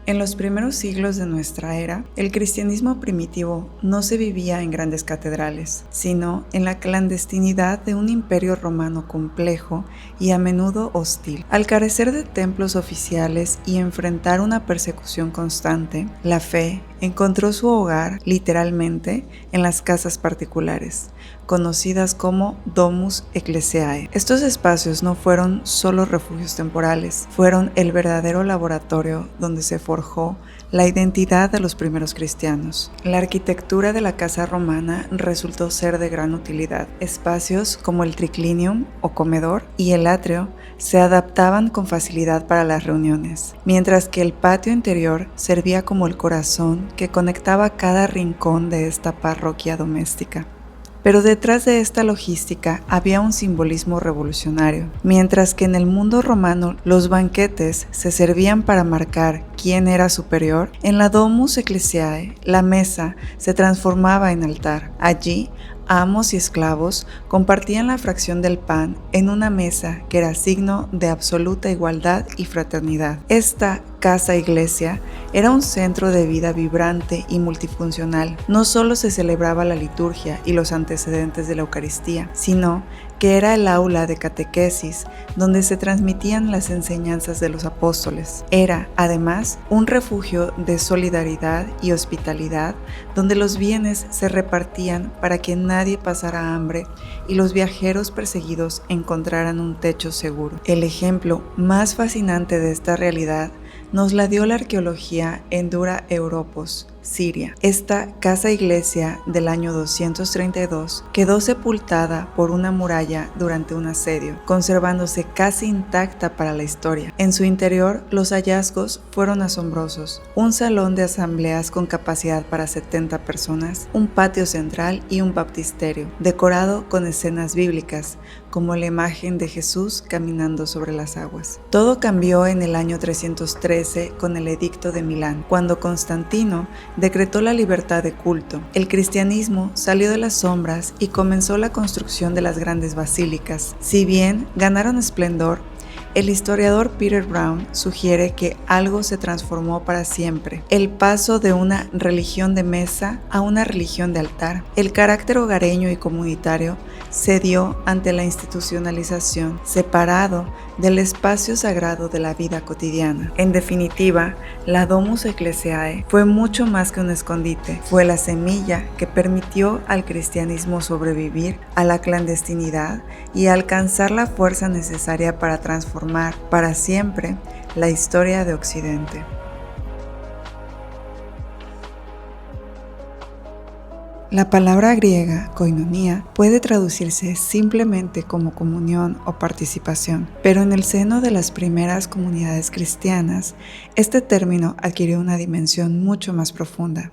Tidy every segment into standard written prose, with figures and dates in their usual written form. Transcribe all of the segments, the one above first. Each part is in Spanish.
En los primeros siglos de nuestra era, el cristianismo primitivo no se vivía en grandes catedrales, sino en la clandestinidad de un imperio romano complejo y a menudo hostil. Al carecer de templos oficiales y enfrentar una persecución constante, la fe encontró su hogar, literalmente, en las casas particulares, conocidas como Domus Ecclesiae. Estos espacios no fueron solo refugios temporales, fueron el verdadero laboratorio donde se forjó la identidad de los primeros cristianos. La arquitectura de la casa romana resultó ser de gran utilidad. Espacios como el triclinium o comedor y el atrio se adaptaban con facilidad para las reuniones, mientras que el patio interior servía como el corazón que conectaba cada rincón de esta parroquia doméstica. Pero detrás de esta logística había un simbolismo revolucionario. Mientras que en el mundo romano los banquetes se servían para marcar quién era superior, en la Domus Ecclesiae la mesa se transformaba en altar. Allí, amos y esclavos compartían la fracción del pan en una mesa que era signo de absoluta igualdad y fraternidad. Esta casa-iglesia era un centro de vida vibrante y multifuncional. No solo se celebraba la liturgia y los antecedentes de la Eucaristía, sino que era el aula de catequesis donde se transmitían las enseñanzas de los apóstoles. Era, además, un refugio de solidaridad y hospitalidad donde los bienes se repartían para que nadie pasara hambre y los viajeros perseguidos encontraran un techo seguro. El ejemplo más fascinante de esta realidad nos la dio la arqueología en Dura Europos, Siria. Esta casa-iglesia del año 232 quedó sepultada por una muralla durante un asedio, conservándose casi intacta para la historia. En su interior, los hallazgos fueron asombrosos. Un salón de asambleas con capacidad para 70 personas, un patio central y un baptisterio, decorado con escenas bíblicas, como la imagen de Jesús caminando sobre las aguas. Todo cambió en el año 313 con el Edicto de Milán, cuando Constantino decretó la libertad de culto. El cristianismo salió de las sombras y comenzó la construcción de las grandes basílicas. Si bien ganaron esplendor, el historiador Peter Brown sugiere que algo se transformó para siempre: el paso de una religión de mesa a una religión de altar. El carácter hogareño y comunitario se dio ante la institucionalización, separado del espacio sagrado de la vida cotidiana. En definitiva, la Domus Ecclesiae fue mucho más que un escondite, fue la semilla que permitió al cristianismo sobrevivir a la clandestinidad y alcanzar la fuerza necesaria para transformar para siempre la historia de Occidente. La palabra griega koinonia puede traducirse simplemente como comunión o participación, pero en el seno de las primeras comunidades cristianas, este término adquirió una dimensión mucho más profunda.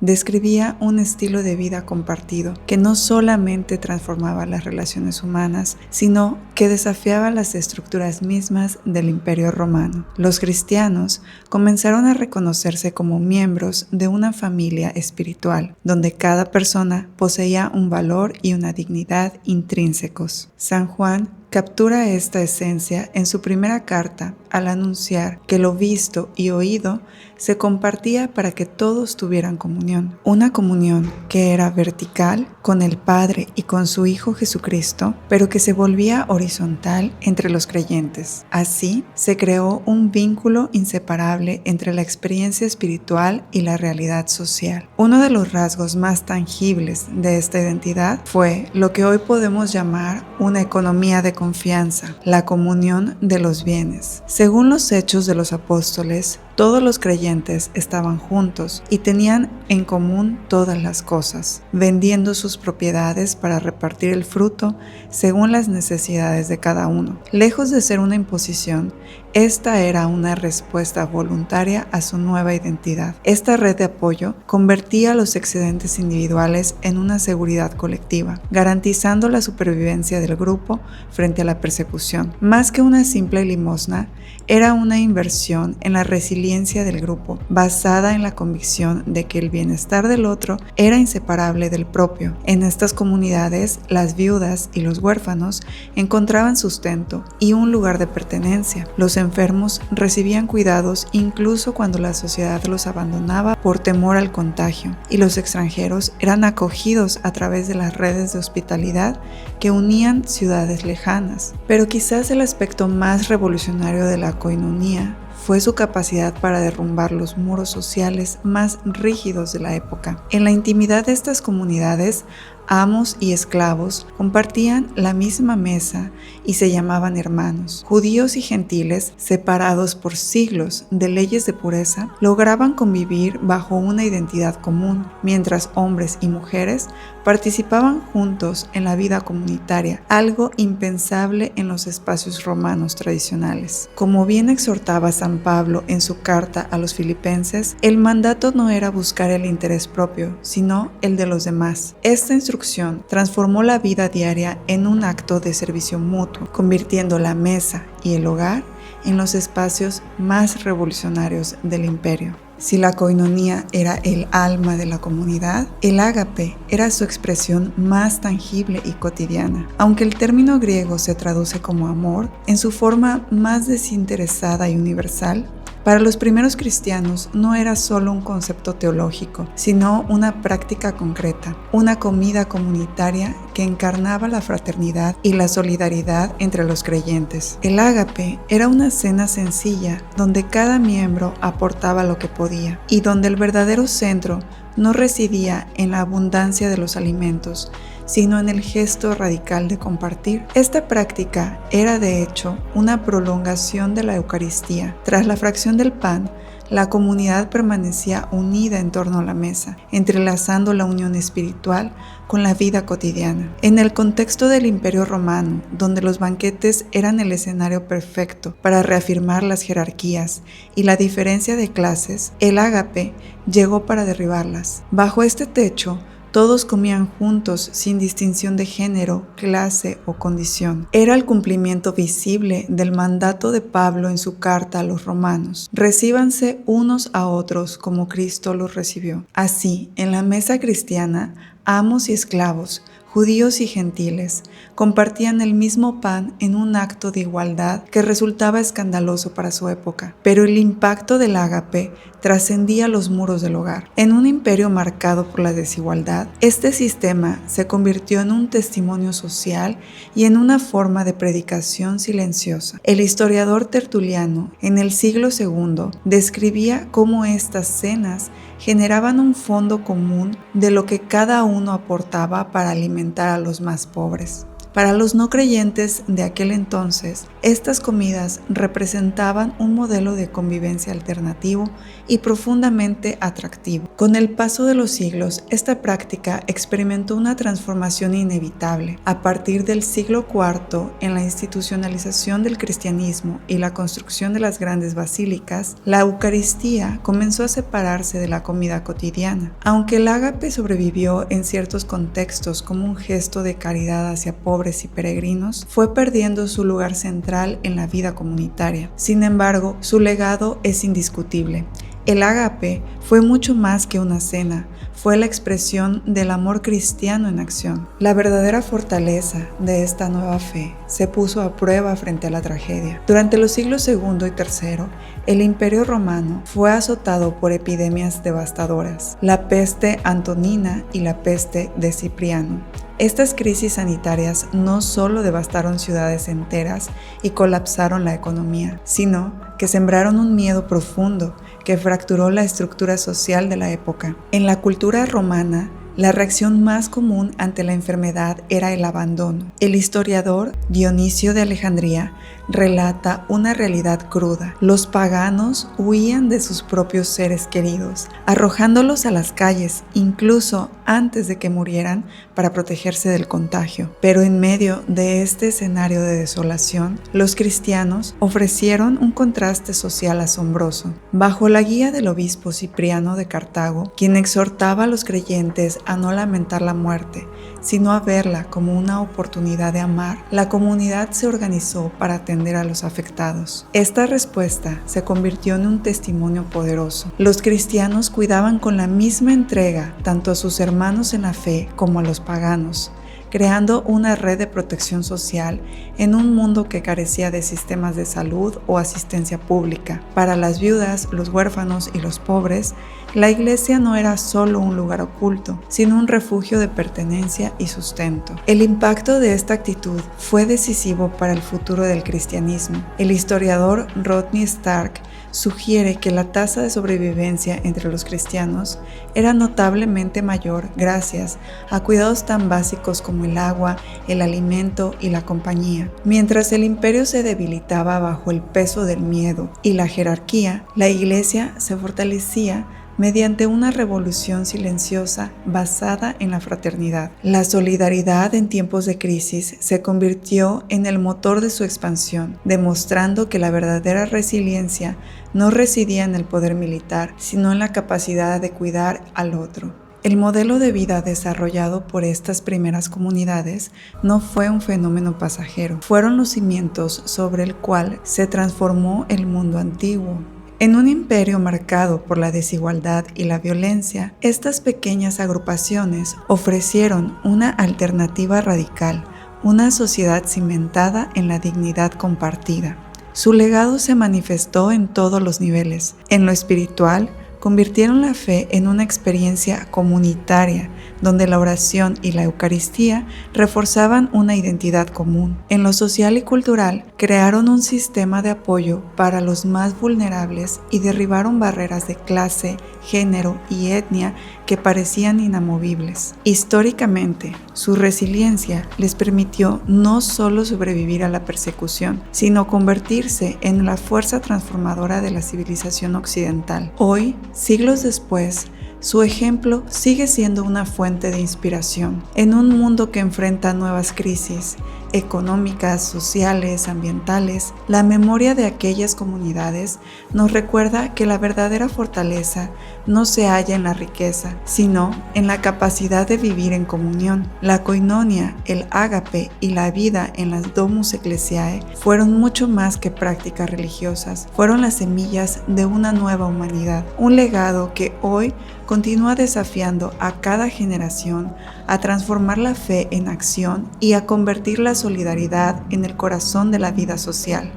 Describía un estilo de vida compartido que no solamente transformaba las relaciones humanas, sino que desafiaba las estructuras mismas del Imperio Romano. Los cristianos comenzaron a reconocerse como miembros de una familia espiritual, donde cada persona poseía un valor y una dignidad intrínsecos. San Juan captura esta esencia en su primera carta al anunciar que lo visto y oído se compartía para que todos tuvieran comunión. Una comunión que era vertical con el Padre y con su Hijo Jesucristo, pero que se volvía horizontal entre los creyentes. Así se creó un vínculo inseparable entre la experiencia espiritual y la realidad social. Uno de los rasgos más tangibles de esta identidad fue lo que hoy podemos llamar una economía de confianza, la comunión de los bienes. Según los Hechos de los Apóstoles, todos los creyentes estaban juntos y tenían en común todas las cosas, vendiendo sus propiedades para repartir el fruto según las necesidades de cada uno. Lejos de ser una imposición, esta era una respuesta voluntaria a su nueva identidad. Esta red de apoyo convertía los excedentes individuales en una seguridad colectiva, garantizando la supervivencia del grupo frente a la persecución. Más que una simple limosna, era una inversión en la resiliencia resiliencia del grupo, basada en la convicción de que el bienestar del otro era inseparable del propio. En estas comunidades, las viudas y los huérfanos encontraban sustento y un lugar de pertenencia. Los enfermos recibían cuidados incluso cuando la sociedad los abandonaba por temor al contagio, y los extranjeros eran acogidos a través de las redes de hospitalidad que unían ciudades lejanas. Pero quizás el aspecto más revolucionario de la coinonía fue su capacidad para derrumbar los muros sociales más rígidos de la época. En la intimidad de estas comunidades, amos y esclavos compartían la misma mesa y se llamaban hermanos. Judíos y gentiles, separados por siglos de leyes de pureza, lograban convivir bajo una identidad común, mientras hombres y mujeres participaban juntos en la vida comunitaria, algo impensable en los espacios romanos tradicionales. Como bien exhortaba San Pablo en su carta a los filipenses, el mandato no era buscar el interés propio, sino el de los demás. Esta instrucción transformó la vida diaria en un acto de servicio mutuo, convirtiendo la mesa y el hogar en los espacios más revolucionarios del imperio. Si la koinonía era el alma de la comunidad, el ágape era su expresión más tangible y cotidiana. Aunque el término griego se traduce como amor, en su forma más desinteresada y universal, para los primeros cristianos no era solo un concepto teológico, sino una práctica concreta, una comida comunitaria que encarnaba la fraternidad y la solidaridad entre los creyentes. El ágape era una cena sencilla donde cada miembro aportaba lo que podía y donde el verdadero centro no residía en la abundancia de los alimentos, sino en el gesto radical de compartir. Esta práctica era de hecho una prolongación de la Eucaristía. Tras la fracción del pan, la comunidad permanecía unida en torno a la mesa, entrelazando la unión espiritual con la vida cotidiana. En el contexto del Imperio Romano, donde los banquetes eran el escenario perfecto para reafirmar las jerarquías y la diferencia de clases, el ágape llegó para derribarlas. Bajo este techo, todos comían juntos sin distinción de género, clase o condición. Era el cumplimiento visible del mandato de Pablo en su carta a los romanos. Recíbanse unos a otros como Cristo los recibió. Así, en la mesa cristiana, amos y esclavos, judíos y gentiles, compartían el mismo pan en un acto de igualdad que resultaba escandaloso para su época. Pero el impacto del ágape trascendía los muros del hogar. En un imperio marcado por la desigualdad, este sistema se convirtió en un testimonio social y en una forma de predicación silenciosa. El historiador Tertuliano, en el siglo II, describía cómo estas cenas generaban un fondo común de lo que cada uno aportaba para alimentar a los más pobres. Para los no creyentes de aquel entonces, estas comidas representaban un modelo de convivencia alternativo y profundamente atractivo. Con el paso de los siglos, esta práctica experimentó una transformación inevitable. A partir del siglo IV, en la institucionalización del cristianismo y la construcción de las grandes basílicas, la Eucaristía comenzó a separarse de la comida cotidiana. Aunque el ágape sobrevivió en ciertos contextos como un gesto de caridad hacia pobres y peregrinos, fue perdiendo su lugar central en la vida comunitaria. Sin embargo, su legado es indiscutible. El ágape fue mucho más que una cena, fue la expresión del amor cristiano en acción. La verdadera fortaleza de esta nueva fe se puso a prueba frente a la tragedia. Durante los siglos II y III, el Imperio Romano fue azotado por epidemias devastadoras, la peste antonina y la peste de Cipriano. Estas crisis sanitarias no solo devastaron ciudades enteras y colapsaron la economía, sino que sembraron un miedo profundo que fracturó la estructura social de la época. En la cultura romana, la reacción más común ante la enfermedad era el abandono. El historiador Dionisio de Alejandría relata una realidad cruda. Los paganos huían de sus propios seres queridos, arrojándolos a las calles, incluso antes de que murieran, para protegerse del contagio. Pero en medio de este escenario de desolación, los cristianos ofrecieron un contraste social asombroso. Bajo la guía del obispo Cipriano de Cartago, quien exhortaba a los creyentes a no lamentar la muerte, sino a verla como una oportunidad de amar, la comunidad se organizó para atender atender a los afectados. Esta respuesta se convirtió en un testimonio poderoso. Los cristianos cuidaban con la misma entrega tanto a sus hermanos en la fe como a los paganos, creando una red de protección social en un mundo que carecía de sistemas de salud o asistencia pública. Para las viudas, los huérfanos y los pobres, la iglesia no era solo un lugar oculto, sino un refugio de pertenencia y sustento. El impacto de esta actitud fue decisivo para el futuro del cristianismo. El historiador Rodney Stark sugiere que la tasa de sobrevivencia entre los cristianos era notablemente mayor gracias a cuidados tan básicos como el agua, el alimento y la compañía. Mientras el imperio se debilitaba bajo el peso del miedo y la jerarquía, la iglesia se fortalecía mediante una revolución silenciosa basada en la fraternidad. La solidaridad en tiempos de crisis se convirtió en el motor de su expansión, demostrando que la verdadera resiliencia no residía en el poder militar, sino en la capacidad de cuidar al otro. El modelo de vida desarrollado por estas primeras comunidades no fue un fenómeno pasajero, fueron los cimientos sobre el cual se transformó el mundo antiguo. En un imperio marcado por la desigualdad y la violencia, estas pequeñas agrupaciones ofrecieron una alternativa radical, una sociedad cimentada en la dignidad compartida. Su legado se manifestó en todos los niveles. En lo espiritual, convirtieron la fe en una experiencia comunitaria, donde la oración y la Eucaristía reforzaban una identidad común. En lo social y cultural, crearon un sistema de apoyo para los más vulnerables y derribaron barreras de clase, género y etnia que parecían inamovibles. Históricamente, su resiliencia les permitió no solo sobrevivir a la persecución, sino convertirse en la fuerza transformadora de la civilización occidental. Hoy, siglos después, su ejemplo sigue siendo una fuente de inspiración. En un mundo que enfrenta nuevas crisis económicas, sociales, ambientales, la memoria de aquellas comunidades nos recuerda que la verdadera fortaleza no se halla en la riqueza, sino en la capacidad de vivir en comunión. La koinonia, el ágape y la vida en las Domus Ecclesiae fueron mucho más que prácticas religiosas, fueron las semillas de una nueva humanidad, un legado que hoy continúa desafiando a cada generación a transformar la fe en acción y a convertir la solidaridad en el corazón de la vida social.